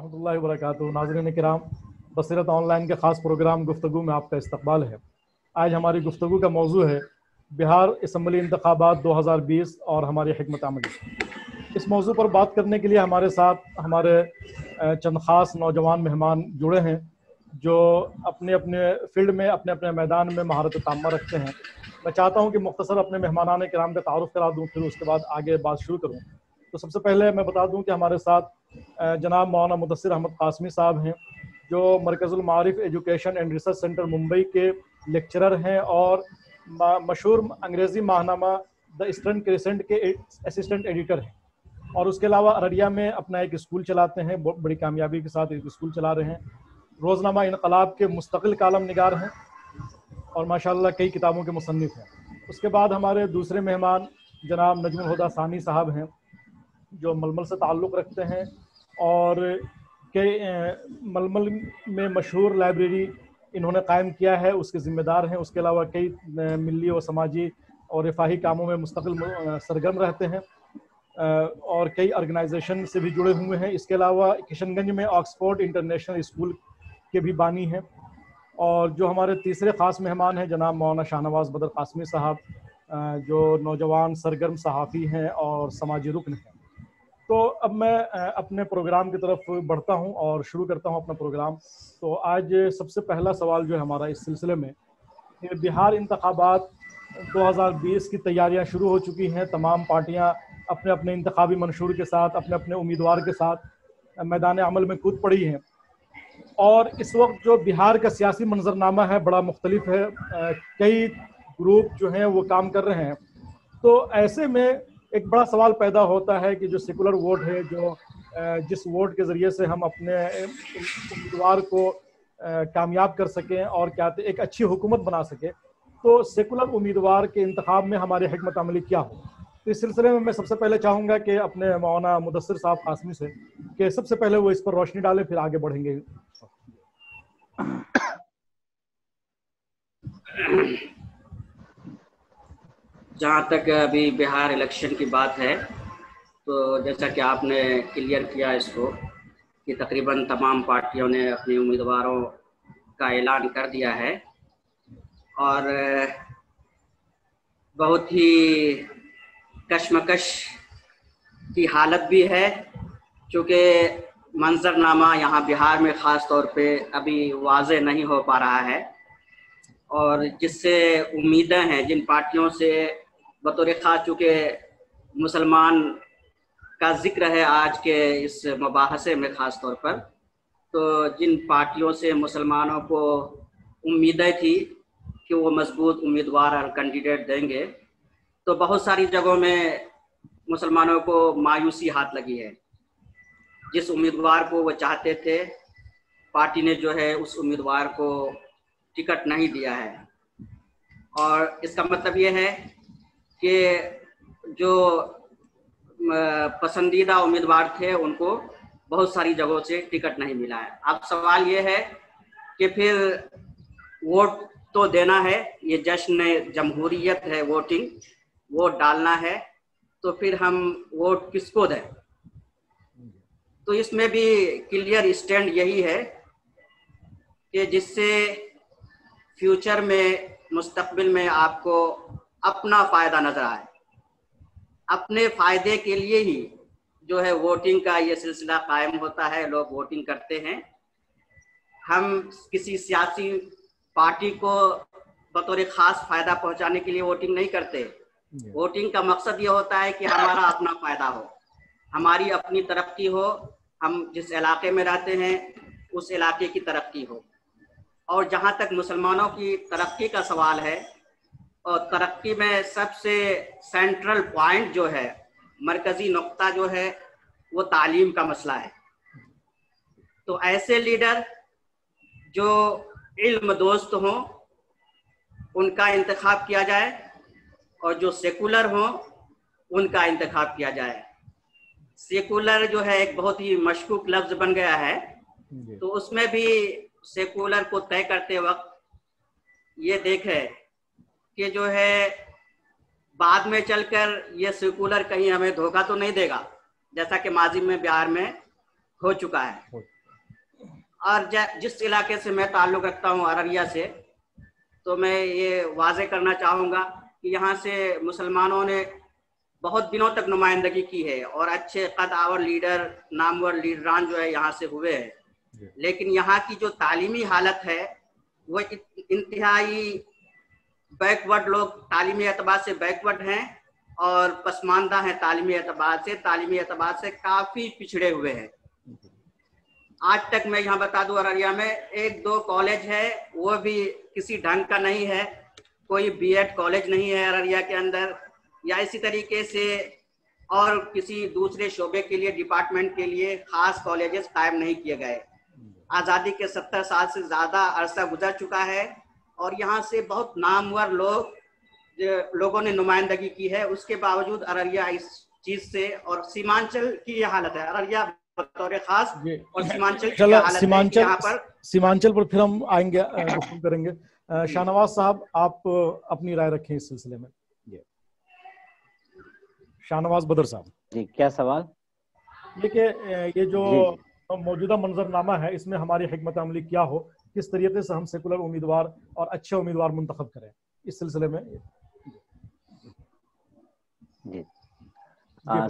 रहमतुल्लाहि व बरकातुहू। नाज़रीन किराम, बसीरत ऑनलाइन के ख़ास प्रोग्राम गुफ्तगू में आपका इस्तकबाल है। आज हमारी गुफ्तगू का मौजू है बिहार असम्बली इंतखाबात 2020 और हमारी हिकमत अमली। इस मौजू पर बात करने के लिए हमारे साथ हमारे चंद ख़ास नौजवान मेहमान जुड़े हैं जो अपने अपने फील्ड में अपने अपने मैदान में महारत तामा रखते हैं। मैं चाहता हूं कि मुख्तसर अपने मेहमानान किराम का तारुफ करा दूं, फिर उसके बाद आगे बात शुरू करूं। तो सबसे पहले मैं बता दूं कि हमारे साथ जनाब मौलाना मुदस्सिर अहमद कासमी साहब हैं जो Markazul Maarif education and research centre Mumbai के लेक्चरर हैं और मशहूर अंग्रेज़ी माहनामा द ईस्टर्न क्रिसेंट के असिस्टेंट एडिटर हैं। और उसके अलावा अररिया में अपना एक स्कूल चलाते हैं, बड़ी कामयाबी के साथ एक स्कूल चला रहे हैं। रोज़नामा इनकलाब के मुस्तकिल कालम निगार हैं और माशाअल्लाह कई किताबों के मुसन्निफ़ हैं। उसके बाद हमारे दूसरे मेहमान जनाब नजमुल हुदा सानी साहब हैं जो मलमल से ताल्लुक़ रखते हैं और कई मलमल में मशहूर लाइब्रेरी इन्होंने कायम किया है, उसके ज़िम्मेदार हैं। उसके अलावा कई मिली व समाजी और रिफाही कामों में मुस्तकिल सरगर्म रहते हैं और कई ऑर्गेनाइजेशन से भी जुड़े हुए हैं। इसके अलावा किशनगंज में ऑक्सफोर्ड इंटरनेशनल स्कूल के भी बानी हैं। और जो हमारे तीसरे ख़ास मेहमान हैं जनाब मौलाना शाहनवाज़ बदर कासमी साहब जो नौजवान सरगर्म सहाफ़ी हैं और समाजी रुकन हैं। तो अब मैं अपने प्रोग्राम की तरफ बढ़ता हूं और शुरू करता हूं अपना प्रोग्राम। तो आज सबसे पहला सवाल जो है हमारा इस सिलसिले में, बिहार इंतखाबात 2020 की तैयारियां शुरू हो चुकी हैं। तमाम पार्टियां अपने अपने इंतखाबी मंशूर के साथ अपने अपने उम्मीदवार के साथ मैदान अमल में कूद पड़ी हैं और इस वक्त जो बिहार का सियासी मंजरनामा है बड़ा मुख्तलिफ है। कई ग्रुप जो हैं वो काम कर रहे हैं। तो ऐसे में एक बड़ा सवाल पैदा होता है कि जो सेकुलर वोट है, जो जिस वोट के ज़रिए से हम अपने उम्मीदवार को कामयाब कर सकें और क्या एक अच्छी हुकूमत बना सकें, तो सेकुलर उम्मीदवार के इंतखाब में हमारी हिकमत अमली क्या हो। तो इस सिलसिले में मैं सबसे पहले चाहूँगा कि अपने मौलाना मुदस्सिर साहब कासमी से कि सबसे पहले वो इस पर रोशनी डालें, फिर आगे बढ़ेंगे। जहाँ तक अभी बिहार इलेक्शन की बात है, तो जैसा कि आपने क्लियर किया इसको कि तकरीबन तमाम पार्टियों ने अपने उम्मीदवारों का ऐलान कर दिया है और बहुत ही कशमकश की हालत भी है क्योंकि मंजरनामा यहाँ बिहार में ख़ास तौर पे अभी वाज़े नहीं हो पा रहा है और जिससे उम्मीदें हैं जिन पार्टियों से बतौर ख़ास चूँकि मुसलमान का ज़िक्र है आज के इस मुबाहसे में ख़ास तौर पर, तो जिन पार्टियों से मुसलमानों को उम्मीदें थी कि वो मजबूत उम्मीदवार और कैंडिडेट देंगे, तो बहुत सारी जगहों में मुसलमानों को मायूसी हाथ लगी है। जिस उम्मीदवार को वो चाहते थे पार्टी ने जो है उस उम्मीदवार को टिकट नहीं दिया है और इसका मतलब ये है कि जो पसंदीदा उम्मीदवार थे उनको बहुत सारी जगहों से टिकट नहीं मिला है। अब सवाल ये है कि फिर वोट तो देना है, ये जश्न जमहूरियत है, वोट डालना है, तो फिर हम वोट किसको दें। तो इसमें भी क्लियर स्टैंड यही है कि जिससे फ्यूचर में मुस्तकबिल में आपको अपना फ़ायदा नज़र आए, अपने फ़ायदे के लिए ही जो है वोटिंग का ये सिलसिला कायम होता है, लोग वोटिंग करते हैं। हम किसी सियासी पार्टी को बतौर ख़ास फ़ायदा पहुंचाने के लिए वोटिंग नहीं करते। वोटिंग का मकसद ये होता है कि हमारा अपना फ़ायदा हो, हमारी अपनी तरक्की हो, हम जिस इलाके में रहते हैं उस इलाके की तरक्की हो। और जहाँ तक मुसलमानों की तरक्की का सवाल है, और तरक्की में सबसे सेंट्रल पॉइंट जो है, मरकज़ी नुक्ता जो है, वो तालीम का मसला है। तो ऐसे लीडर जो इल्म दोस्त हों उनका इंतखाब किया जाए और जो सेकुलर हों उनका इंतखाब किया जाए। सेकुलर जो है एक बहुत ही मशकूक लफ्ज़ बन गया है, तो उसमें भी सेकुलर को तय करते वक्त ये देखें कि जो है बाद में चलकर ये सेकुलर कहीं हमें धोखा तो नहीं देगा, जैसा कि माजी में बिहार में हो चुका है। और जिस इलाके से मैं ताल्लुक़ रखता हूँ अररिया से, तो मैं ये वाज़े करना चाहूँगा कि यहाँ से मुसलमानों ने बहुत दिनों तक नुमाइंदगी की है और अच्छे कद-आवर लीडर, नामवर लीडरान जो है यहाँ से हुए हैं, लेकिन यहाँ की जो तालीमी हालत है वो इंतहाई बैकवर्ड, लोग तालीमी एतबार से बैकवर्ड हैं और पसमानदा हैं, तालीमी एतबार से काफ़ी पिछड़े हुए हैं। आज तक मैं यहाँ बता दूं अररिया में 1-2 कॉलेज है, वो भी किसी ढंग का नहीं है, कोई बीएड कॉलेज नहीं है अररिया के अंदर, या इसी तरीके से और किसी दूसरे शोबे के लिए, डिपार्टमेंट के लिए खास कॉलेजेस कायम नहीं किए गए। आज़ादी के 70 साल से ज़्यादा अरसा गुजर चुका है और यहाँ से बहुत नामवर लोगों ने नुमाइंदगी की है, उसके बावजूद अररिया इस चीज़ से, और सीमांचल की ये हालत है अररिया बतौर खास, और सीमांचल की हालत है यहाँ पर। सीमांचल पर फिर हम आएंगे, गुफ्तगू करेंगे। शाहनवाज साहब, आप अपनी राय रखें इस सिलसिले में। शाहनवाज बदर साहब जी, क्या सवाल? ये जो मौजूदा मंजरनामा है, इसमें हमारी हिकमत अमली क्या हो, किस तरीके से हम सेकुलर उम्मीदवार और अच्छे उम्मीदवार मुंतखब करें, इस सिलसिले में। जी,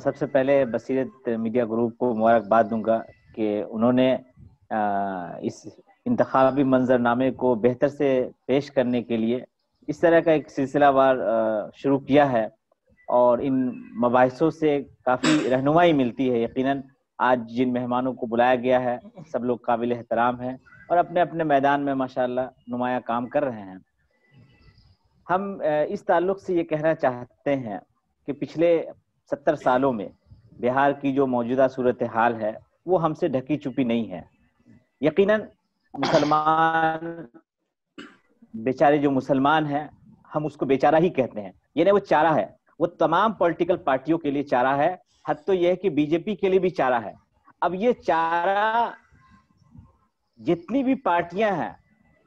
सबसे पहले बसीरत मीडिया ग्रुप को मुबारकबाद दूंगा कि उन्होंने इस इंतखाबी मंजरनामे को बेहतर से पेश करने के लिए इस तरह का एक सिलसिलावार शुरू किया है, और इन मबाहिसों से काफ़ी रहनुमाई मिलती है। यकीनन आज जिन मेहमानों को बुलाया गया है सब लोग काबिल एहतराम हैं और अपने अपने मैदान में माशाल्लाह नुमाया काम कर रहे हैं। हम इस ताल्लुक से ये कहना चाहते हैं कि पिछले 70 सालों में बिहार की जो मौजूदा सूरत हाल है वो हमसे ढकी छुपी नहीं है। यकीनन मुसलमान बेचारे, जो मुसलमान हैं हम उसको बेचारा ही कहते हैं, यानी वो चारा है, वो तमाम पॉलिटिकल पार्टियों के लिए चारा है, हद तो यह है कि बीजेपी के लिए भी चारा है। अब ये चारा जितनी भी पार्टियां हैं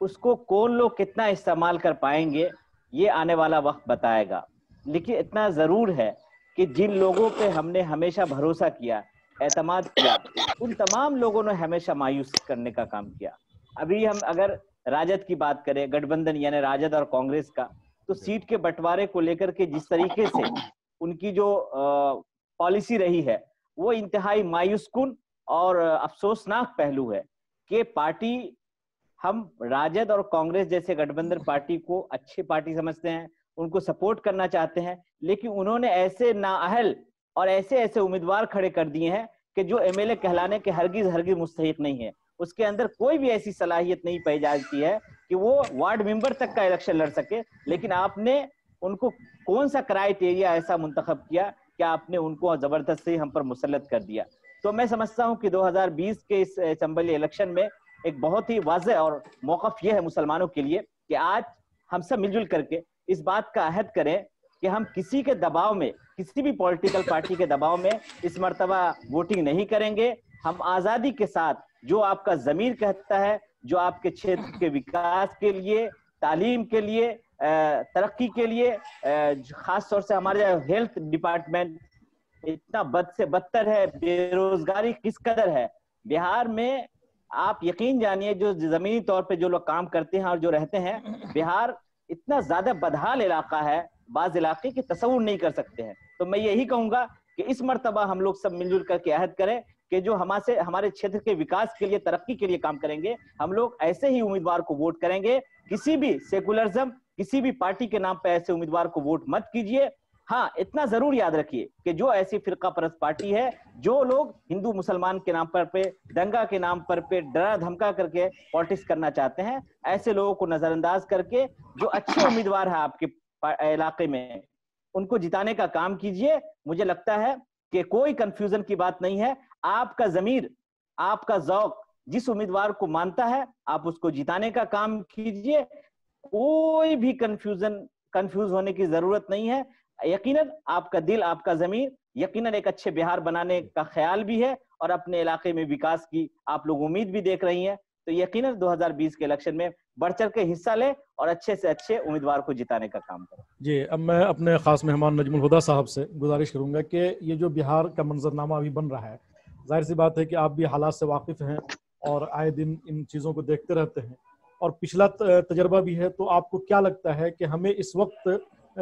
उसको कौन लोग कितना इस्तेमाल कर पाएंगे ये आने वाला वक्त बताएगा, लेकिन इतना जरूर है कि जिन लोगों पे हमने हमेशा भरोसा किया, एतमाद किया, उन तमाम लोगों ने हमेशा मायूस करने का काम किया। अभी हम अगर राजद की बात करें, गठबंधन यानी राजद और कांग्रेस का, तो सीट के बंटवारे को लेकर के जिस तरीके से उनकी जो पॉलिसी रही है वो इंतहाई मायूसकुन और अफसोसनाक पहलू है कि पार्टी, हम राजद और कांग्रेस जैसे गठबंधन पार्टी को अच्छी पार्टी समझते हैं, उनको सपोर्ट करना चाहते हैं, लेकिन उन्होंने ऐसे नाअहल और ऐसे उम्मीदवार खड़े कर दिए हैं कि जो एमएलए कहलाने के हरगिज मुस्तहिक नहीं है। उसके अंदर कोई भी ऐसी सलाहियत नहीं पाई जाती है कि वो वार्ड मेंबर तक का इलेक्शन लड़ सके, लेकिन आपने उनको कौन सा क्राइटेरिया ऐसा मुंतखब किया कि आपने उनको जबरदस्ती हम पर मुसल्लत कर दिया। तो मैं समझता हूं कि 2020 के इस असेंबली इलेक्शन में एक बहुत ही वाज़ेह और मौक़िफ़ यह है मुसलमानों के लिए कि आज हम सब मिलजुल करके इस बात का अहद करें कि हम किसी के दबाव में, किसी भी पॉलिटिकल पार्टी के दबाव में इस मर्तबा वोटिंग नहीं करेंगे। हम आज़ादी के साथ जो आपका ज़मीर कहता है, जो आपके क्षेत्र के विकास के लिए, तालीम के लिए, तरक्की के लिए, खास तौर से हमारे हेल्थ डिपार्टमेंट इतना बद से बदतर है, बेरोजगारी किस कदर है बिहार में, आप यकीन जानिए जो जमीनी तौर पे जो लोग काम करते हैं और जो रहते हैं, बिहार इतना ज्यादा बदहाल इलाका है, बाज इलाके की तस्वुर नहीं कर सकते हैं। तो मैं यही कहूंगा कि इस मर्तबा हम लोग सब मिलजुल करके अहद करें कि जो हमारे क्षेत्र के विकास के लिए, तरक्की के लिए काम करेंगे, हम लोग ऐसे ही उम्मीदवार को वोट करेंगे। किसी भी सेकुलरिज्म, किसी भी पार्टी के नाम पे ऐसे उम्मीदवार को वोट मत कीजिए। हाँ, इतना जरूर याद रखिए कि जो ऐसी फिरका परस्त पार्टी है, जो लोग हिंदू मुसलमान के नाम पर पे, दंगा के नाम पर पे डरा धमका करके पॉलिटिक्स करना चाहते हैं, ऐसे लोगों को नजरअंदाज करके जो अच्छे उम्मीदवार है आपके इलाके में, उनको जिताने का काम कीजिए। मुझे लगता है कि कोई कंफ्यूजन की बात नहीं है। आपका जमीर, आपका ज़ौक जिस उम्मीदवार को मानता है, आप उसको जिताने का काम कीजिए। कोई भी कंफ्यूज होने की जरूरत नहीं है। यकीनन आपका दिल, आपका जमीन यकीनन एक अच्छे बिहार बनाने का ख्याल भी है और अपने इलाके में विकास की आप लोग उम्मीद भी देख रही हैं। तो यकीनन 2020 के इलेक्शन में बढ़ चढ़ के हिस्सा ले और अच्छे से अच्छे उम्मीदवार को जिताने का काम करें। जी, अब मैं अपने खास मेहमान नजमुल हुदा साहब से गुजारिश करूंगा कि ये जो बिहार का मंजरनामा अभी बन रहा है, ظاہر सी बात है कि आप भी हालात से वाकिफ़ हैं और आए दिन इन चीज़ों को देखते रहते हैं और पिछला तजर्बा भी है, तो आपको क्या लगता है कि हमें इस वक्त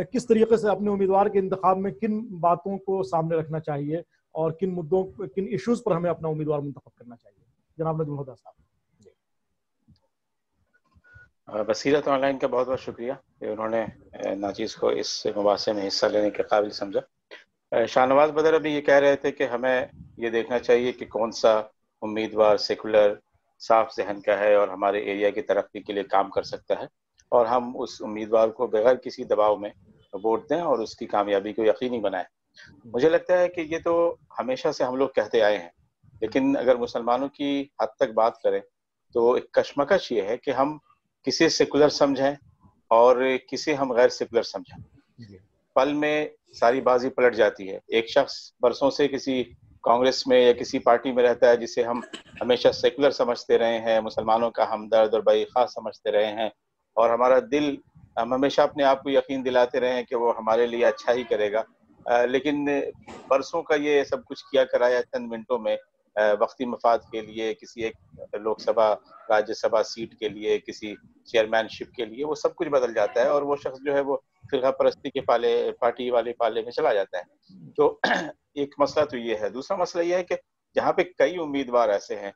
किस तरीके से अपने उम्मीदवार के इंतखाब में किन बातों को सामने रखना चाहिए और किन मुद्दों, किन इश्यूज़ पर हमें अपना उम्मीदवार मुंतखब करना चाहिए? जनाब नजमुल हुदा साहब। बसीरत ऑनलाइन का बहुत बहुत शुक्रिया कि उन्होंने नाचीज़ को इस मुबासे में हिस्सा लेने के काबिल समझा। शाहनवाज बदर अभी ये कह रहे थे कि हमें ये देखना चाहिए कि कौन सा उम्मीदवार सेकुलर, साफ जहन का है और हमारे एरिया की तरक्की के लिए काम कर सकता है, और हम उस उम्मीदवार को बगैर किसी दबाव में वोट दें और उसकी कामयाबी को यकीनी बनाएं। मुझे लगता है कि ये तो हमेशा से हम लोग कहते आए हैं, लेकिन अगर मुसलमानों की हद तक बात करें तो एक कशमकश ये है कि हम किसे सेकुलर समझें और किसे हम गैर सेकुलर समझें। पल में सारी बाजी पलट जाती है। एक शख्स बरसों से किसी कांग्रेस में या किसी पार्टी में रहता है जिसे हम हमेशा सेकुलर समझते रहे हैं, मुसलमानों का हमदर्द और भाई खास समझते रहे हैं, और हमारा दिल, हम हमेशा अपने आप को यकीन दिलाते रहे हैं कि वो हमारे लिए अच्छा ही करेगा, लेकिन बरसों का ये सब कुछ किया कराया चंद मिनटों में वक्ती मफाद के लिए, किसी एक लोकसभा राज्यसभा सीट के लिए, किसी चेयरमैनशिप के लिए, वो सब कुछ बदल जाता है और वो शख्स जो है वो फिरका परस्ती के पार्टी वाले पाले में चला जाता है। तो एक मसला तो ये है। दूसरा मसला ये है कि जहाँ पे कई उम्मीदवार ऐसे हैं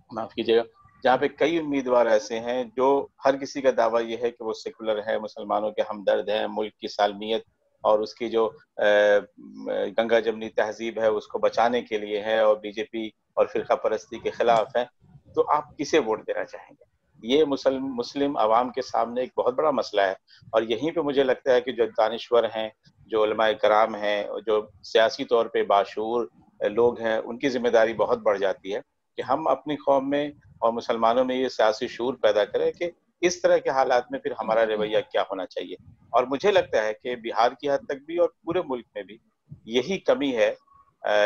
माफ कीजिएगा, जहाँ पे कई उम्मीदवार ऐसे हैं जो हर किसी का दावा ये है कि वो सेकुलर है, मुसलमानों के हमदर्द हैं, मुल्क की सालमियत और उसकी जो गंगा जमनी तहजीब है उसको बचाने के लिए है और बीजेपी और फिरका परस्ती के खिलाफ है, तो आप किसे वोट देना चाहेंगे? ये मुस्लिम आवाम के सामने एक बहुत बड़ा मसला है। और यहीं पे मुझे लगता है कि जो दानिश्वर हैं, जो उलमाए कराम हैं, जो सियासी तौर पे बाशऊर लोग हैं, उनकी जिम्मेदारी बहुत बढ़ जाती है कि हम अपनी कौम में और मुसलमानों में ये सियासी शूर पैदा करें कि इस तरह के हालात में फिर हमारा रवैया क्या होना चाहिए। और मुझे लगता है कि बिहार की हद तक भी और पूरे मुल्क में भी यही कमी है,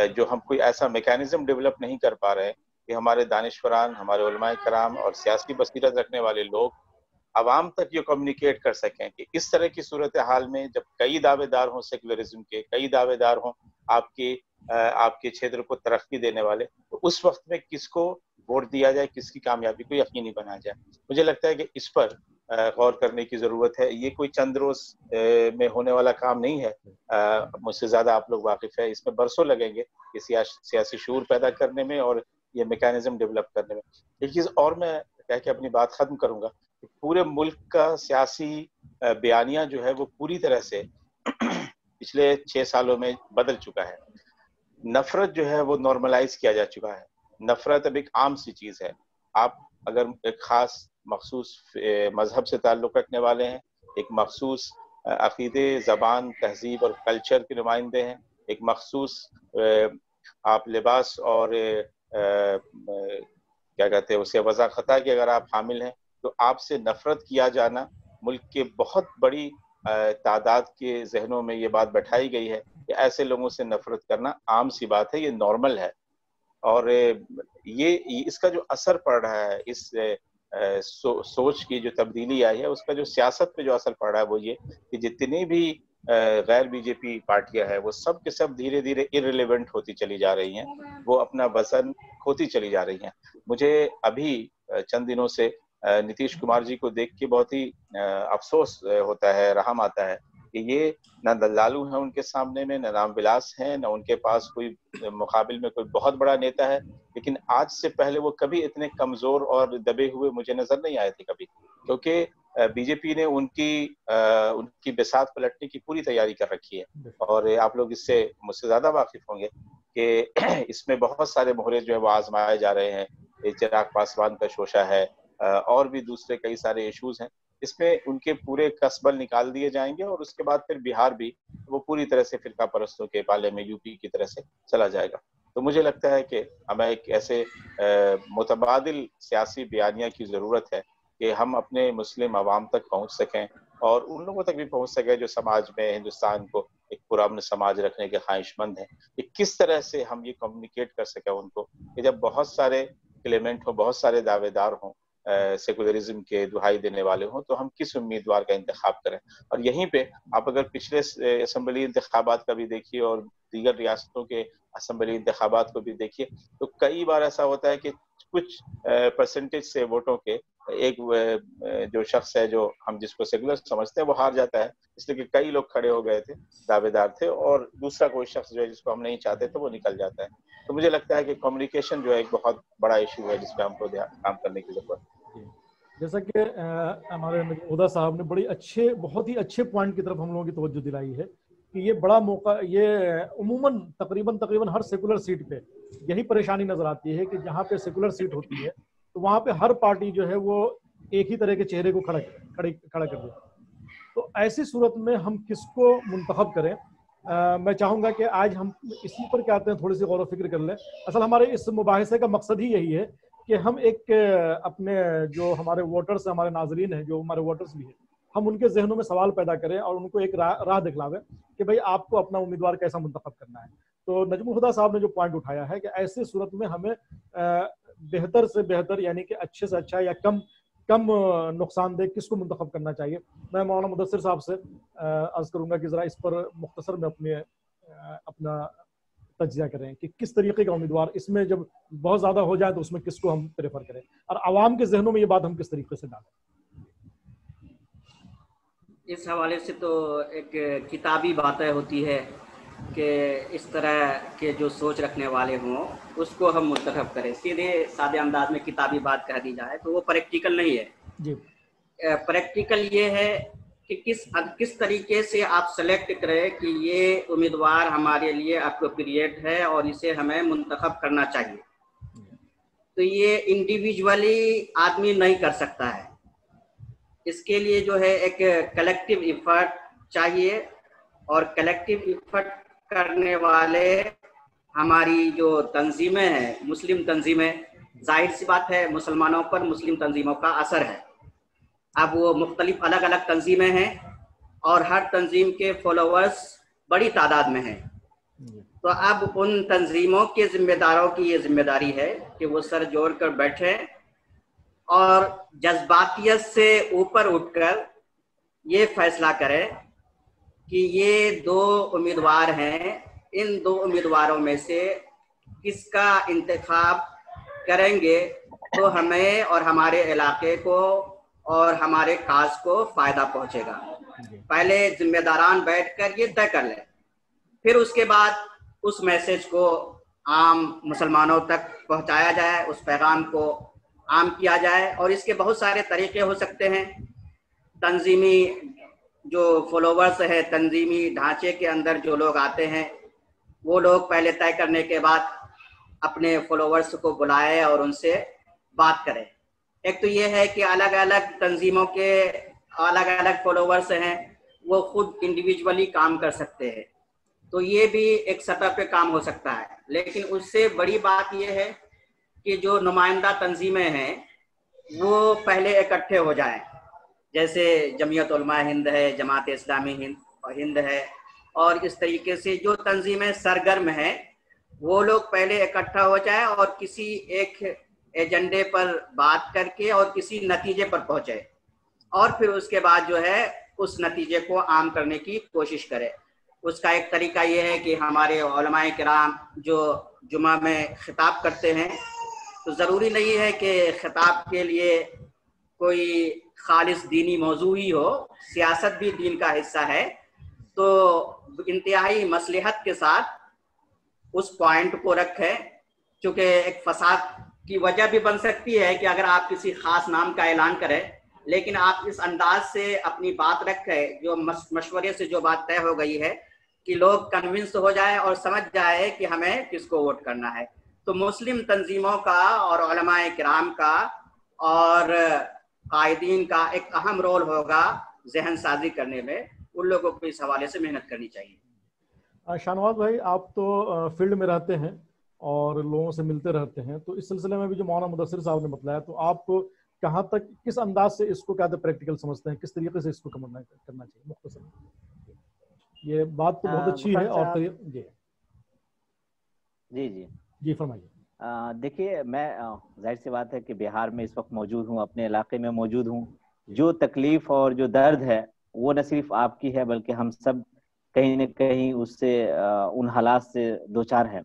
जो हम कोई ऐसा मैकेनिज्म डेवलप नहीं कर पा रहे कि हमारे दानिश्वरान, हमारे उलमाए कराम और सियासी बसीरत रखने वाले लोग आवाम तक ये कम्युनिकेट कर सकें कि इस तरह की सूरत हाल में जब कई दावेदार हों सेकुलरिज्म के, कई दावेदार हों आपके क्षेत्र को तरक्की देने वाले, तो उस वक्त में किसको वोट दिया जाए, किसकी कामयाबी को यकीनी बनाया जाए। मुझे लगता है कि इस पर गौर करने की जरूरत है। ये कोई चंद रोज में होने वाला काम नहीं है, मुझसे ज्यादा आप लोग वाकिफ है, इसमें बरसों लगेंगे कि सियासी शूर पैदा करने में और ये मैकेनिज्म डेवलप करने में। एक चीज और मैं कह के अपनी बात खत्म करूंगा, पूरे मुल्क का सियासी बयानिया जो है वो पूरी तरह से पिछले 6 सालों में बदल चुका है। नफरत जो है वो नॉर्मलाइज किया जा चुका है। नफरत अब एक आम सी चीज है। आप अगर एक खास मखसूस मजहब से ताल्लुक रखने वाले हैं, एक मखसूस अकीदे, जबान, तहजीब और कल्चर के नुमाइंदे हैं, एक मखसूस आप लिबास और क्या कहते हैं उसे वज़ाख़ता की अगर आप हामिल हैं, तो आपसे नफरत किया जाना मुल्क के बहुत बड़ी तादाद के जहनों में ये बात बैठाई गई है कि ऐसे लोगों से नफरत करना आम सी बात है, ये नॉर्मल है। और ये इसका जो असर पड़ रहा है, इस सोच की जो तब्दीली आई है, उसका जो सियासत पे जो असर पड़ रहा है वो ये कि जितनी भी गैर बीजेपी पार्टियां हैं वो सब के सब धीरे धीरे इररिलेवेंट होती चली जा रही हैं, वो अपना वजन खोती चली जा रही हैं। मुझे अभी चंद दिनों से नीतीश कुमार जी को देख के बहुत ही अफसोस होता है, रहम आता है कि ये न दल्लालू हैं उनके सामने में, न राम विलास हैं, न उनके पास कोई मुकाबिल में कोई बहुत बड़ा नेता है, लेकिन आज से पहले वो कभी इतने कमजोर और दबे हुए मुझे नजर नहीं आए थे कभी, क्योंकि बीजेपी ने उनकी बिसात पलटने की पूरी तैयारी कर रखी है। और आप लोग इससे मुझसे ज्यादा वाकिफ होंगे कि इसमें बहुत सारे मोहरे जो है वो आजमाए जा रहे हैं। चिराग पासवान का शोशा है और भी दूसरे कई सारे इश्यूज हैं, इसमें उनके पूरे कसबल निकाल दिए जाएंगे और उसके बाद फिर बिहार भी वो पूरी तरह से फिरका परस्तों के पाले में यूपी की तरह से चला जाएगा। तो मुझे लगता है कि हमें एक ऐसे मुतबादिल सियासी बयानिया की जरूरत है कि हम अपने मुस्लिम आवाम तक पहुंच सकें और उन लोगों तक भी पहुंच सकें जो समाज में हिंदुस्तान को एक पुरान समाज रखने के ख्वाहिशमंद हैं, कि किस तरह से हम ये कम्युनिकेट कर सकें उनको कि जब बहुत सारे क्लेमेंट हो, बहुत सारे दावेदार हों, सेकुलरिज्म के दुहाई देने वाले हों, तो हम किस उम्मीदवार का इंतखाब करें। और यहीं पे आप अगर पिछले असम्बली इंतखाबात का भी देखिए और दीगर रियासतों के असम्बली इंतखाबात को भी देखिए, तो कई बार ऐसा होता है कि कुछ परसेंटेज से वोटों के एक जो शख्स है, जो हम जिसको सेकुलर समझते हैं, वो हार जाता है, इसलिए कि कई लोग खड़े हो गए थे, दावेदार थे, और दूसरा कोई शख्स जो है जिसको हम नहीं चाहते तो वो निकल जाता है। तो मुझे लगता है कि कम्युनिकेशन जो है एक बहुत बड़ा इशू है जिस पे हमको काम करने की जरूरत है। जैसा कि हमारे नजमुद्दीन साहब ने बहुत ही अच्छे पॉइंट की तरफ हम लोगों की तवज्जो दिलाई है कि ये बड़ा मौका, ये उमूमन तकरीबन हर सेकुलर सीट पे यही परेशानी नजर आती है कि जहाँ पे सेकुलर सीट होती है तो वहाँ पे हर पार्टी जो है वो एक ही तरह के चेहरे को खड़ा कर देती है। तो ऐसी सूरत में हम किसको मुंतखब करें, मैं चाहूँगा कि आज हम इसी पर क्या कहते हैं थोड़ी सी गौर व फिक्र कर लें। असल हमारे इस मुबाहिसे का मकसद ही यही है कि हम एक अपने जो हमारे वोटर्स, हमारे नाजरीन हैं, जो हमारे वोटर्स भी हैं, हम उनके जहनों में सवाल पैदा करें और उनको एक राह दिखलावें कि भाई आपको अपना उम्मीदवार कैसा मुंतखब करना है। तो नजमुद्दीन साहब ने जो पॉइंट उठाया है कि ऐसी सूरत में हमें बेहतर से बेहतर, यानी कि अच्छे से अच्छा या कम नुकसानदेह किसको मुंतखब करना चाहिए, मैं मौलाना मुदस्सिर साहब से अर्ज करूंगा कि ज़रा इस पर मुख्तसर में अपना तज्जिया करें कि किस तरीके का उम्मीदवार, इसमें जब बहुत ज़्यादा हो जाए तो उसमें किसको हम प्रेफर करें और आवाम के जहनों में ये बात हम किस तरीके से डालें। इस हवाले से तो एक किताबी बातें होती है कि इस तरह के जो सोच रखने वाले हों उसको हम मुंतखब करें। सीधे सादे अंदाज में किताबी बात कह दी जाए तो वो प्रैक्टिकल नहीं है जी। प्रैक्टिकल ये है कि किस तरीके से आप सेलेक्ट करें कि ये उम्मीदवार हमारे लिए अप्रोप्रिएट है और इसे हमें मुंतखब करना चाहिए। तो ये इंडिविजुअली आदमी नहीं कर सकता है, इसके लिए जो है एक कलेक्टिव इफर्ट चाहिए, और कलेक्टिव इफर्ट करने वाले हमारी जो तंजीमें हैं, मुस्लिम तंजीमें, जाहिर सी बात है मुसलमानों पर मुस्लिम तंजीमों का असर है। अब वो मुख्तलिफ अलग अलग तंजीमें हैं और हर तंजीम के फॉलोअर्स बड़ी तादाद में हैं। तो अब उन तंजीमों के जिम्मेदारों की ये जिम्मेदारी है कि वो सर जोड़ कर बैठें और जज्बातियत से ऊपर उठकर ये फैसला करें कि ये दो उम्मीदवार हैं, इन दो उम्मीदवारों में से किसका इंतखाब करेंगे तो हमें और हमारे इलाके को और हमारे काज को फ़ायदा पहुंचेगा। पहले जिम्मेदारान बैठकर ये तय कर लें, फिर उसके बाद उस मैसेज को आम मुसलमानों तक पहुंचाया जाए, उस पैगाम को आम किया जाए। और इसके बहुत सारे तरीके हो सकते हैं। तंजीमी जो फॉलोवर्स है, तंजीमी ढांचे के अंदर जो लोग आते हैं, वो लोग पहले तय करने के बाद अपने फॉलोवर्स को बुलाए और उनसे बात करें। एक तो ये है कि अलग अलग तंजीमों के अलग अलग फॉलोवर्स हैं, वो खुद इंडिविजुअली काम कर सकते हैं, तो ये भी एक सतह पे काम हो सकता है। लेकिन उससे बड़ी बात ये है कि जो नुमाइंदा तंजीमें हैं वो पहले इकट्ठे हो जाएं, जैसे जमीयत उलमा हिंद है, जमात इस्लामी हिंद है, और इस तरीके से जो तंजीमें सरगर्म हैं वो लोग पहले इकट्ठा हो जाए और किसी एक एजेंडे पर बात करके और किसी नतीजे पर पहुंचे, और फिर उसके बाद जो है उस नतीजे को आम करने की कोशिश करें। उसका एक तरीका ये है कि हमारे उलमाए किराम जो जुमा में खिताब करते हैं, तो ज़रूरी नहीं है कि खिताब के लिए कोई खालिस दीनी मौजू ही हो, सियासत भी दीन का हिस्सा है। तो इंतहाई मसलहत के साथ उस पॉइंट को रखें, चूँकि एक फसाद की वजह भी बन सकती है कि अगर आप किसी खास नाम का ऐलान करें, लेकिन आप इस अंदाज से अपनी बात रखें जो मशवरे से जो बात तय हो गई है कि लोग कन्विंस हो जाए और समझ जाए कि हमें किसको वोट करना है। तो मुस्लिम तंजीमों का और उलमाए किराम का और कायदीन का एक अहम रोल होगा जहन साजी करने में। उन लोगों को इस हवाले से मेहनत करनी चाहिए। शाहनवाज भाई, आप तो फील्ड में रहते हैं और लोगों से मिलते रहते हैं, तो इस सिलसिले में भी जो मौलाना मुदस्सिर साहब ने बताया, तो आप कहाँ तक किस अंदाज से इसको क्या प्रैक्टिकल समझते हैं, किस तरीके से इसको करना चाहिए मुख्तसर? ये बात तो बहुत अच्छी है। और जी जी जी जी फरमाइए। देखिए, मैं जाहिर सी बात है कि बिहार में इस वक्त मौजूद हूँ, अपने इलाके में मौजूद हूँ। जो तकलीफ और जो दर्द है वो न सिर्फ आपकी है बल्कि हम सब कहीं न कहीं उससे उन हालात से दो चार हैं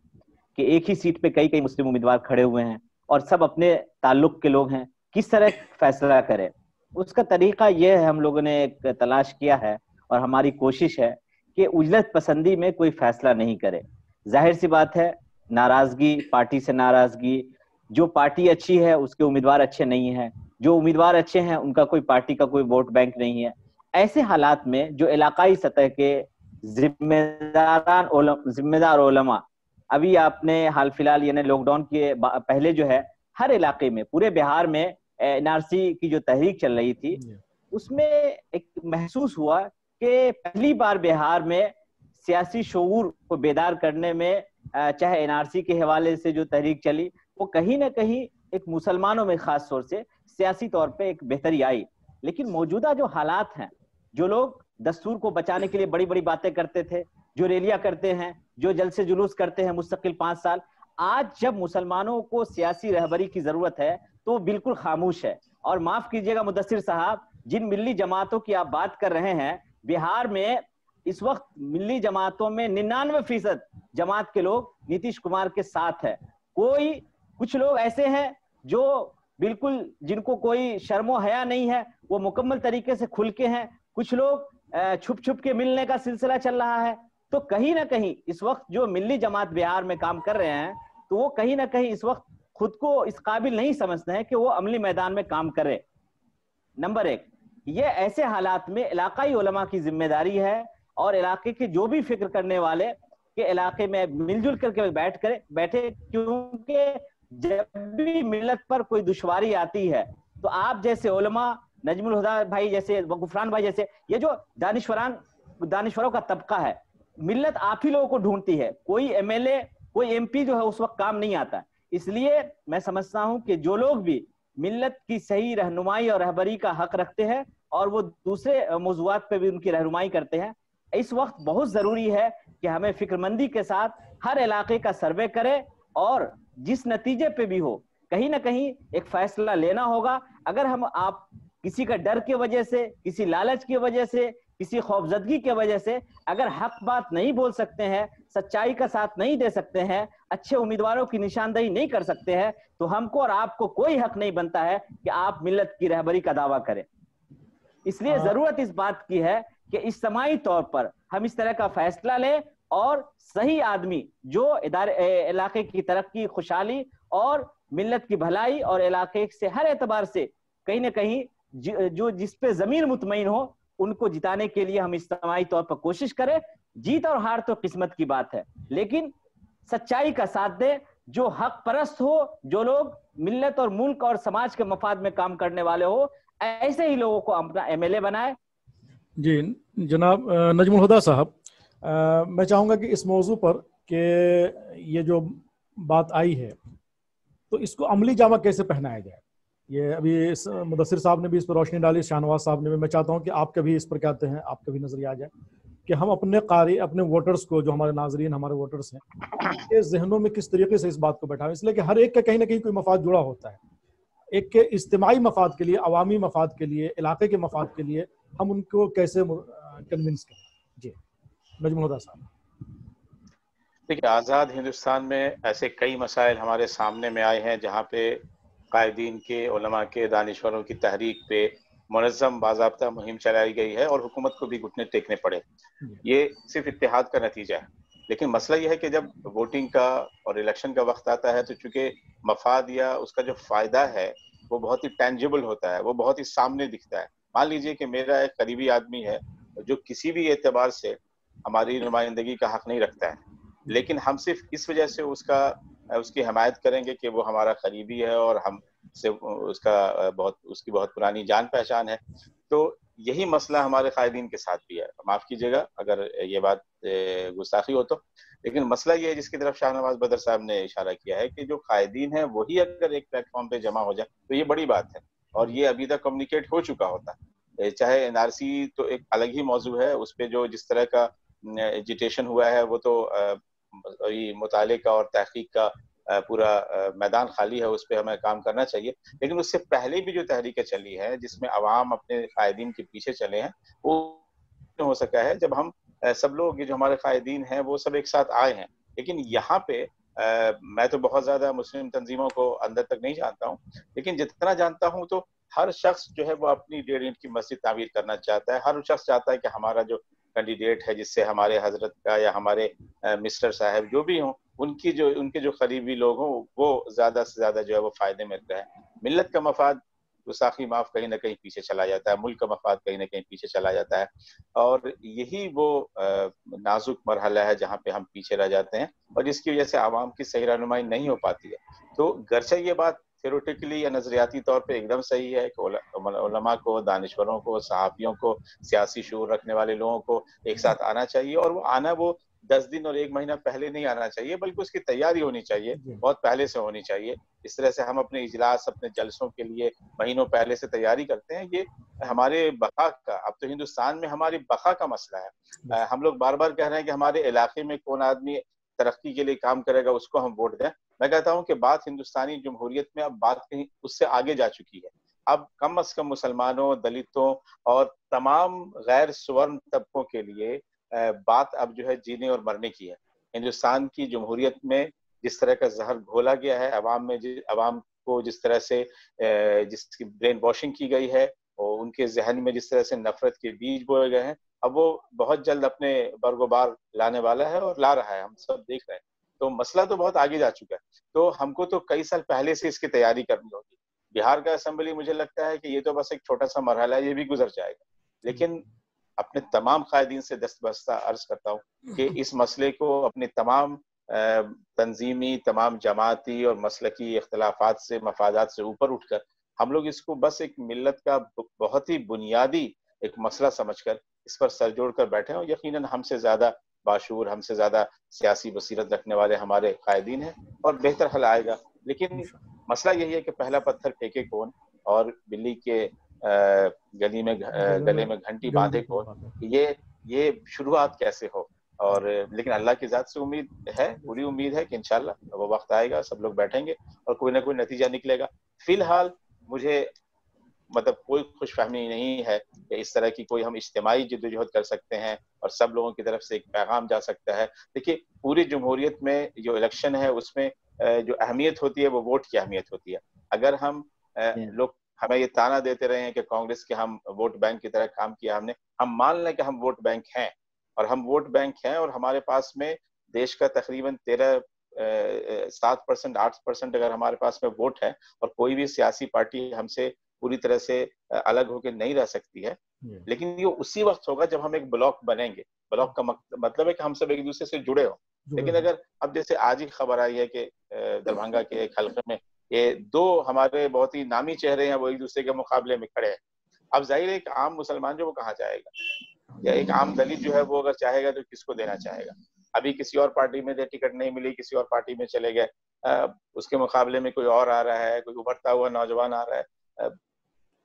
कि एक ही सीट पे कई कई मुस्लिम उम्मीदवार खड़े हुए हैं और सब अपने ताल्लुक के लोग हैं। किस तरह फैसला करें, उसका तरीका यह है, हम लोगों ने एक तलाश किया है और हमारी कोशिश है कि उजलत पसंदी में कोई फैसला नहीं करे। जाहिर सी बात है, नाराजगी, पार्टी से नाराजगी, जो पार्टी अच्छी है उसके उम्मीदवार अच्छे नहीं हैं, जो उम्मीदवार अच्छे हैं उनका कोई पार्टी का कोई वोट बैंक नहीं है। ऐसे हालात में जो इलाकाई सतह के जिम्मेदार उलमा, अभी आपने हाल फिलहाल यानी लॉकडाउन के पहले जो है हर इलाके में, पूरे बिहार में एनआरसी की जो तहरीक चल रही थी, उसमें एक महसूस हुआ कि पहली बार बिहार में सियासी शऊर को बेदार करने में, चाहे एनआरसी के हवाले से जो तहरीक चली, वो कहीं ना कहीं एक मुसलमानों में खास तौर से सियासी तौर पे एक बेहतरी आई। लेकिन मौजूदा जो हालात हैं, जो लोग दस्तूर को बचाने के लिए बड़ी बड़ी बातें करते थे, जो रैलियां करते हैं, जो जलसे जुलूस करते हैं मुस्तकिल 5 साल, आज जब मुसलमानों को सियासी रहबरी की जरूरत है तो बिल्कुल खामोश है। और माफ कीजिएगा मुदस्सिर साहब, जिन मिल्ली जमातों की आप बात कर रहे हैं, बिहार में इस वक्त मिल्ली जमातों में 99% जमात के लोग नीतीश कुमार के साथ है। कुछ लोग ऐसे हैं जो बिल्कुल, जिनको कोई शर्मो हया नहीं है, वो मुकम्मल तरीके से खुल के हैं। कुछ लोग छुप छुप के मिलने का सिलसिला चल रहा है। तो कहीं ना कहीं इस वक्त जो मिल्ली जमात बिहार में काम कर रहे हैं, तो वो कहीं ना कहीं इस वक्त खुद को इस काबिल नहीं समझते हैं कि वो अमली मैदान में काम करे। नंबर 1, ये ऐसे हालात में इलाकाई उलमा की जिम्मेदारी है और इलाके के जो भी फिक्र करने वाले के इलाके में मिलजुल करके बैठे, क्योंकि जब भी मिल्लत पर कोई दुश्वारी आती है तो आप जैसे उलमा, नजमुल हुदा भाई जैसे, गुफरान भाई जैसे, ये जो दानिश्वरों का तबका है, मिल्लत आप ही लोगों को ढूंढती है। कोई एमएलए, कोई एमपी जो है उस वक्त काम नहीं आता। इसलिए मैं समझता हूं कि जो लोग भी मिल्लत की सही रहनुमाई और रहबरी का हक रखते हैं और वो दूसरे मौज़ूआत पे भी उनकी रहनुमाई करते हैं, इस वक्त बहुत जरूरी है कि हमें फिक्रमंदी के साथ हर इलाके का सर्वे करें और जिस नतीजे पे भी हो, कहीं ना कहीं एक फैसला लेना होगा। अगर आप किसी का डर की वजह से, किसी लालच की वजह से, किसी खौफजदगी की वजह से अगर हक बात नहीं बोल सकते हैं, सच्चाई का साथ नहीं दे सकते हैं, अच्छे उम्मीदवारों की निशानदेही नहीं कर सकते हैं, तो हमको और आपको कोई हक नहीं बनता है कि आप मिल्लत की रहबरी का दावा करें। इसलिए जरूरत इस बात की है कि इज्तिमाई तौर पर हम इस तरह का फैसला लें और सही आदमी जो इलाके की तरक्की, खुशहाली और मिल्लत की भलाई और इलाके से हर एतबार से कहीं ना कहीं जो जिस पे जमीन मुतमईन हो, उनको जिताने के लिए हम इज्तिमाई तौर पर कोशिश करें। जीत और हार तो किस्मत की बात है, लेकिन सच्चाई का साथ दे, जो हक परस्त हो, जो लोग मिल्लत और मुल्क और समाज के मफाद में काम करने वाले हो, ऐसे ही लोगों को अपना एमएलए बनाए। जी जनाब नजमुल हुदा साहब, मैं चाहूँगा कि इस मौजू पर कि ये जो बात आई है तो इसको अमली जामा कैसे पहनाया जाए, ये अभी मुदस्सिर साहब ने भी इस पर रोशनी डाली, शाहनवाज साहब ने भी। मैं चाहता हूँ कि आप कभी इस पर कहते हैं, आपका भी नजरिया आ जाए कि हम अपने कारी, अपने वोटर्स को, जो हमारे नाजरीन, हमारे वोटर्स हैं, उनके जहनों में किस तरीके से इस बात को बैठाएं, इसलिए कि हर एक का कहीं ना कहीं कोई मफाद जुड़ा होता है। एक के इज्तिमाई मफाद के लिए, अवामी मफाद के लिए, इलाके के मफाद के लिए हम उनको कैसे कन्विंस करें। जी नजमुल हुदा साहब। देखिए, आज़ाद हिंदुस्तान में ऐसे कई मसाइल हमारे सामने में आए हैं जहाँ पे कायदीन के, उलमा के, दानिश्वरों की तहरीक पे मुनज़्ज़म बाज़ाब्ता मुहिम चलाई गई है और हुकूमत को भी घुटने टेकने पड़े। ये सिर्फ इत्तेहाद का नतीजा है। लेकिन मसला ये है कि जब वोटिंग का और इलेक्शन का वक्त आता है तो चूंकि मफाद या उसका जो फ़ायदा है वो बहुत ही टेंजिबल होता है, वो बहुत ही सामने दिखता है। मान लीजिए कि मेरा एक करीबी आदमी है जो किसी भी एतबार से हमारी नुमाइंदगी का हक नहीं रखता है, लेकिन हम सिर्फ इस वजह से उसकी हमायत करेंगे कि वो हमारा करीबी है और हम से उसकी बहुत पुरानी जान पहचान है। तो यही मसला हमारे कायदीन के साथ भी है। माफ कीजिएगा अगर ये बात गुस्ताखी हो तो, लेकिन मसला ये है जिसकी तरफ शाहनवाज बदर साहब ने इशारा किया है कि जो कायदीन है वही अगर एक प्लेटफॉर्म पे जमा हो जाए तो ये बड़ी बात है, और ये अभी तक कम्युनिकेट हो चुका होता है। चाहे एनआरसी तो एक अलग ही मौजू है, उस पर जो जिस तरह का एजिटेशन हुआ है वो तो मुताले का और तहकीक का پورا میدان خالی ہے اس پہ ہمیں کام کرنا چاہیے. لیکن اس سے پہلے بھی جو تحریکیں چلی ہیں جس میں عوام اپنے قائدین کے پیچھے چلے ہیں وہ ہو سکا ہے جب ہم سب لوگ یہ جو ہمارے قائدین ہیں وہ سب ایک ساتھ آئے ہیں. لیکن یہاں پہ میں تو بہت زیادہ مسلم تنظیموں کو اندر تک نہیں جانتا ہوں, لیکن جتنا جانتا ہوں تو ہر شخص جو ہے وہ اپنی 1.5 اینٹ کی مسجد تعمیر کرنا چاہتا ہے. ہر شخص چاہتا ہے کہ ہمارا جو کینڈیڈیٹ ہے جس سے ہمارے حضرت کا یا ہمارے مسٹر صاحب جو بھی ہوں ان کے جو قریبی لوگ ہوں وہ زیادہ سے زیادہ جو ہے وہ فائدے میں رہے. ملت کا مفاد گستاخی معاف کہیں نہ کہیں پیچھے چلا جاتا ہے, ملک کا مفاد کہیں نہ کہیں پیچھے چلا جاتا ہے, اور یہی وہ نازک مرحلہ ہے جہاں پہ ہم پیچھے رہ جاتے ہیں اور جس کی وجہ سے عوام کی صحیح رہنمائی نہیں ہو پاتی ہے. تو گرچہ یہ بات تھیوریٹیکلی یا نظریاتی طور پہ ایک دم صحیح ہے کہ علماء کو, دانشوروں کو, صحافیوں کو, سیاسی شعور رکھنے والے لوگوں کو ایک ساتھ آنا چاہیے, اور وہ آنا وہ 10 دن اور 1 مہینہ پہلے نہیں آنا چاہیے بلکہ اس کی تیاری ہونی چاہیے, بہت پہلے سے ہونی چاہیے. اس طرح سے ہم اپنے اجلاس, اپنے جلسوں کے لیے مہینوں پہلے سے تیاری کرتے ہیں. یہ ہمارے بقا کا, اب تو ہندوستان میں ہماری بقا کا مسئلہ ہے. ہم لوگ بار بار کہہ رہے ہیں کہ ہمارے علاقے میں کون آدمی ترقی کے لیے کام کرے گا اس کو ہم ووٹ دیں. میں کہتا ہوں کہ بات ہندوستانی جمہوریت میں اب بات کہیں اس سے آگے جا چکی ہے. اب کم از کم مسلمانوں, دلتوں اور تمام غیر سورن طبقوں کے لیے بات اب جو ہے جینے اور مرنے کی ہے. ہندوستان کی جمہوریت میں جس طرح کا زہر گھولا گیا ہے عوام میں, عوام کو جس طرح سے جس کی برین واشنگ کی گئی ہے اور ان کے ذہن میں جس طرح سے نفرت کے بیج بوئے گئے ہیں, اب وہ بہت جلد اپنے برگ و بار لانے والا ہے اور لا رہا ہے, ہم سب دیکھ رہے ہیں. تو مسئلہ تو بہت آگے جا چکا ہے. تو ہم کو تو کئی سال پہلے سے اس کی تیاری کرنی ہوگی. بہار کا اسمبلی مجھے لگتا ہے کہ یہ تو بس ایک چھوٹا سا مرحلہ ہے, یہ بھی گزر جائے گا. لیکن اپنے تمام قائدین سے دستبستہ عرض کرتا ہوں کہ اس مسئلے کو اپنے تمام تنظیمی, تمام جماعتی اور مسلکی اختلافات سے, مفادات سے اوپر اٹھ کر ہم لوگ اس کو بس ایک ملت کا بہت ہی بنیادی ایک مسئلہ سمجھ کر اس پر سر جوڑ کر بیٹھے ہیں. اور یقیناً ہم سے زیادہ باشعور, ہم سے زیادہ سیاسی بصیرت رکھنے والے ہمارے قائدین ہیں اور بہتر حل آئے گا. لیکن مسئلہ یہی ہے کہ پہلا پتھر پھینکے کون اور بلی کے گلے میں گھنٹی باندھے کون, یہ شروعات کیسے ہو. اور لیکن اللہ کی ذات سے امید ہے, پوری امید ہے کہ انشاءاللہ وہ وقت آئے گا, سب لوگ بیٹھیں گے اور کوئی نہ کوئی نتیجہ نکلے گا. فی الحال مجھے مطلب کوئی خوش فہمی نہیں ہے کہ اس طرح کی کوئی ہم اجتماعی جدوجہد کر سکتے ہیں اور سب لوگوں کی طرف سے ایک پیغام جا سکتا ہے. دیکھیے پوری جمہوریت میں جو الیکشن ہے اس میں جو اہمیت ہوتی ہے وہ ووٹ کی اہمیت ہوتی ہے. اگر ہم لوگ ہمیں یہ تانا دیتے رہے ہیں کہ کانگریس کے ہم ووٹ بینک کی طرح کام کیا ہم نے, ہم مان لیں کہ ہم ووٹ بینک ہیں اور ہم ووٹ بینک ہیں اور ہمارے پاس میں دیش کا تقریباً 7% 8% اگر ہمارے پاس میں ووٹ ہے اور کوئی بھی سیاسی پارٹی ہم سے پوری طرح سے الگ ہو کے نہیں رہ سکتی ہے. لیکن یہ اسی وقت ہوگا جب ہم ایک بلاک بنیں گے. بلاک کا مطلب ہے کہ ہم سب ایک دوسرے سے جڑے ہوں. لیکن اگر اب جیسے آج ہی خبر آئی ہے کہ دربھنگا کے ایک حلقے میں یہ 2 ہمارے بہت ہی نامی چہرے ہیں وہ ایک دوسرے کے مقابلے میں کھڑے ہیں. اب ظاہر ہے ایک عام مسلمان جو وہ کہاں جائے گا, یا ایک عام دلت جو ہے وہ اگر چاہے گا تو کس کو دینا چاہے گا. ابھی کسی اور پارٹی میں ٹکٹ نہیں ملی, کسی اور پارٹی میں چلے گئے, اس کے مقابلے میں کوئی اور آ رہا ہے, کوئی ابھرتا ہوا نوجوان آ رہا ہے.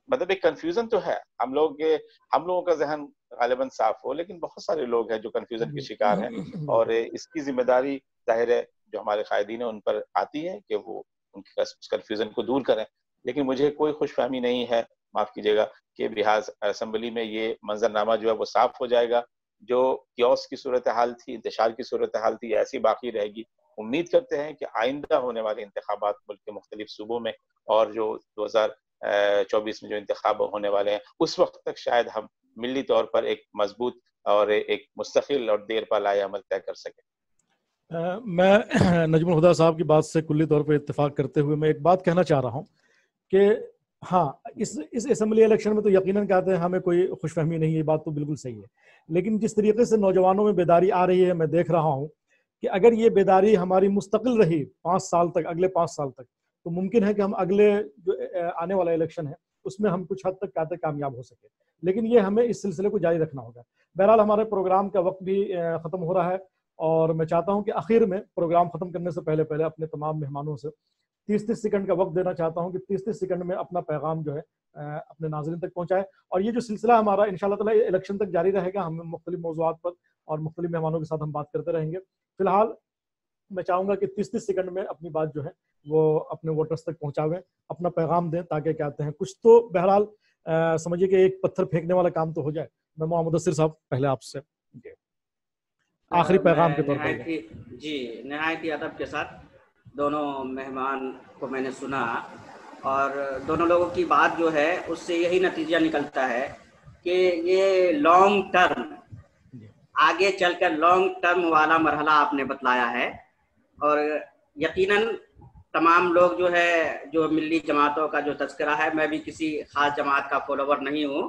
مطلب ایک کنفیوژن تو ہے. ہم لوگوں کا ذہن غالباً صاف ہو, لیکن بہت سارے لوگ ہیں جو کنفیوژن کے شکار ہیں اور اس کی ذمہ داری ظاہر ہے جو ہمارے قائدین ہیں ان پر آتی ہے کہ وہ ان کی کنفیوژن کو دور کریں. لیکن مجھے کوئی خوش فہمی نہیں ہے, معاف کیجیے گا, کہ بہار اسمبلی میں یہ منظرنامہ جو ہے وہ صاف ہو جائے گا. جو کیوس کی صورتحال تھی, انتشار کی صورتحال تھی, ایسی باقی رہے گی. امید کرتے ہیں کہ آئندہ ہونے والے انتخابات ملک کے مختلف صوبوں میں اور جو 2024 میں جو انتخاب ہونے والے ہیں اس وقت تک شاید ہم ملی طور پر ایک مضبوط اور ایک مستقل اور دیر پا لائے عمل طے کر سکیں. میں نجم الہدیٰ صاحب کی بات سے کلی طور پر اتفاق کرتے ہوئے میں ایک بات کہنا چاہ رہا ہوں کہ ہاں اس اسمبلی الیکشن میں تو یقیناً کہتے ہیں ہمیں کوئی خوش فہمی نہیں ہے, یہ بات تو بالکل صحیح ہے. لیکن جس طریقے سے نوجوانوں میں بیداری آ رہی ہے, میں دیکھ رہا ہوں کہ اگر یہ بیداری ہماری مستقل رہی 5 سال تک, اگلے 5 سال تک, تو ممکن ہے کہ ہم اگلے جو آنے والا الیکشن ہے اس میں ہم کچھ حد تک کہتے کامیاب ہو سکے. لیکن یہ ہمیں اس سلسلے کو جاری رکھنا ہوگا. بہرحال ہمارے پروگرام کا وقت بھی ختم ہو رہا ہے اور میں چاہتا ہوں کہ آخر میں پروگرام ختم کرنے سے پہلے اپنے تمام مہمانوں سے 30 سیکنڈ کا وقت دینا چاہتا ہوں کہ 30 سیکنڈ میں اپنا پیغام جو ہے اپنے ناظرین تک پہنچائے. اور یہ جو سلسلہ ہمارا انشاءاللہ تعالی الیکشن تک جاری رہے گا. ہم مختلف موضوعات پر اور مختلف مہمانوں کے ساتھ ہم بات کرتے رہیں گے. فی الحال मैं चाहूँगा कि 30-30 सेकंड में अपनी बात जो है वो अपने वोटर्स तक पहुँचावें, अपना पैगाम दें, ताकि क्या कहते हैं कुछ तो बहरहाल समझिए कि एक पत्थर फेंकने वाला काम तो हो जाए। मैं मोहम्मद मुदस्सिर साहब पहले आपसे आखिरी पैगाम के तौर पर। जी, नहायत ही अदब के साथ दोनों मेहमान को मैंने सुना और दोनों लोगों की बात जो है उससे यही नतीजा निकलता है कि ये लॉन्ग टर्म, आगे चलकर लॉन्ग टर्म वाला मरहला आपने बतलाया है। और यकीनन तमाम लोग जो है, जो मिली जमातों का जो तज़किरा है, मैं भी किसी ख़ास जमात का फॉलोवर नहीं हूँ,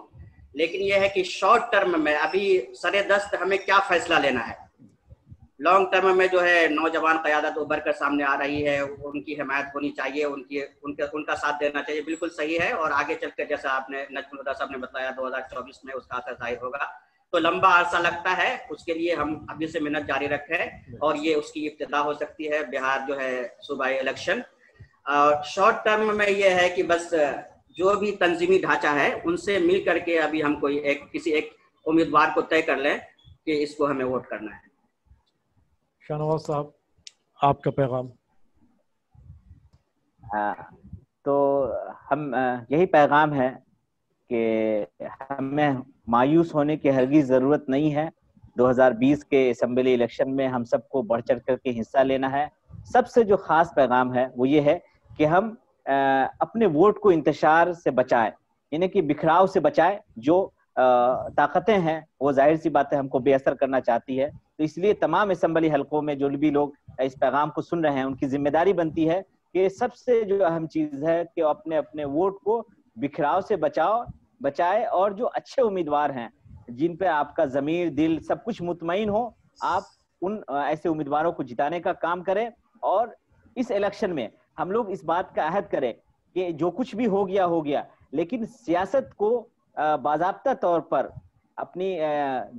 लेकिन यह है कि शॉर्ट टर्म में अभी सरेदस्त हमें क्या फ़ैसला लेना है। लॉन्ग टर्म में जो है नौजवान क़यादत उभर कर सामने आ रही है, उनकी हिमायत होनी चाहिए, उनका साथ देना चाहिए, बिल्कुल सही है। और आगे चल कर जैसा आपने नजमुल हुदा साहब ने बताया 2024 में उसका असर जाहिर होगा, तो लंबा अरसा लगता है, उसके लिए हम अभी से मेहनत जारी रखें और ये उसकी इब्तिदा हो सकती है बिहार जो है सूबाई इलेक्शन। और शॉर्ट टर्म में ये है कि बस जो भी तंजीमी ढांचा है उनसे मिल करके अभी हम कोई किसी एक उम्मीदवार को तय कर लें कि इसको हमें वोट करना है। शाहनवाज साहब, आपका पैगाम। तो हम यही पैगाम है कि हमें मायूस होने की हरगिज़ ज़रूरत नहीं है। 2020 के असेंबली इलेक्शन में हम सबको बढ़ चढ़ करके हिस्सा लेना है। सबसे जो ख़ास पैगाम है वो ये है कि हम अपने वोट को इंतशार से बचाएं, यानी कि बिखराव से बचाएं। जो ताकतें हैं वो जाहिर सी बात है हमको बेअसर करना चाहती है, तो इसलिए तमाम असेंबली हलकों में जो भी लोग इस पैगाम को सुन रहे हैं उनकी जिम्मेदारी बनती है कि सबसे जो अहम चीज़ है कि अपने अपने वोट को बिखराव से बचाए और जो अच्छे उम्मीदवार हैं जिन पे आपका ज़मीर दिल सब कुछ मुतमईन हो, आप उन ऐसे उम्मीदवारों को जिताने का काम करें। और इस इलेक्शन में हम लोग इस बात का अहद करें कि जो कुछ भी हो गया, लेकिन सियासत को बाज़ाब्ता तौर पर अपनी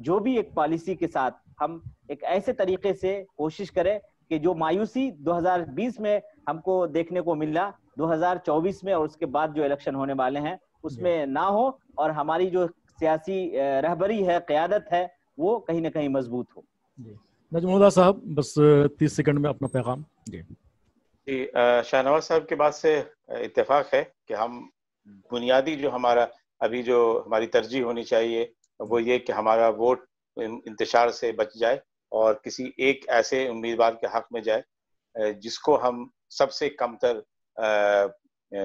जो भी एक पॉलिसी के साथ हम एक ऐसे तरीके से कोशिश करें कि जो मायूसी 2020 में हमको देखने को मिला 2024 में और उसके बाद जो इलेक्शन होने वाले हैं उसमें ना हो, और हमारी जो सियासी रहबरी है, क़यादत है, वो कहीं ना कहीं मजबूत हो। नजमुल हुदा साहब, बस 30 सेकंड में अपना पैगाम। जी, शाहनवाज साहब की बात से इत्तेफाक है कि हम बुनियादी जो हमारा अभी जो हमारी तरजीह होनी चाहिए वो ये कि हमारा वोट इंतशार से बच जाए और किसी एक ऐसे उम्मीदवार के हक में जाए जिसको हम सबसे कमतर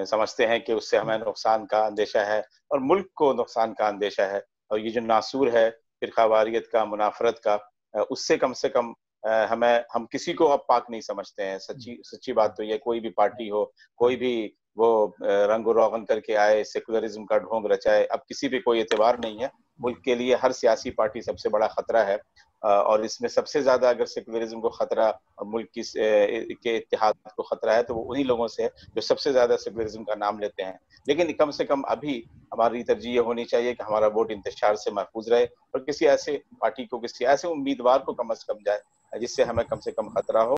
समझते हैं कि उससे हमें नुकसान का अंदेशा है और मुल्क को नुकसान का अंदेशा है। और ये जो नासूर है फिरकावारियत का, मुनाफरत का, उससे कम हम किसी को अब पाक नहीं समझते हैं। सच्ची बात तो ये, कोई भी पार्टी हो, कोई भी वो रंग रोगन करके आए, सेकुलरिज्म का ढोंग रचाए, अब किसी पे कोई एतबार नहीं है। मुल्क के लिए हर सियासी पार्टी सबसे बड़ा खतरा है और इसमें सबसे ज्यादा अगर सेकुलरिज्म को खतरा और मुल्क के इत्तेहाद को खतरा है तो वो उन्हीं लोगों से है जो सबसे ज्यादा सेकुलरिज्म का नाम लेते हैं। लेकिन कम से कम अभी हमारी तरजीह होनी चाहिए कि हमारा वोट इंतशार से महफूज रहे और किसी ऐसे पार्टी को, किसी ऐसे उम्मीदवार को कम अज कम जाए जिससे हमें कम से कम खतरा हो।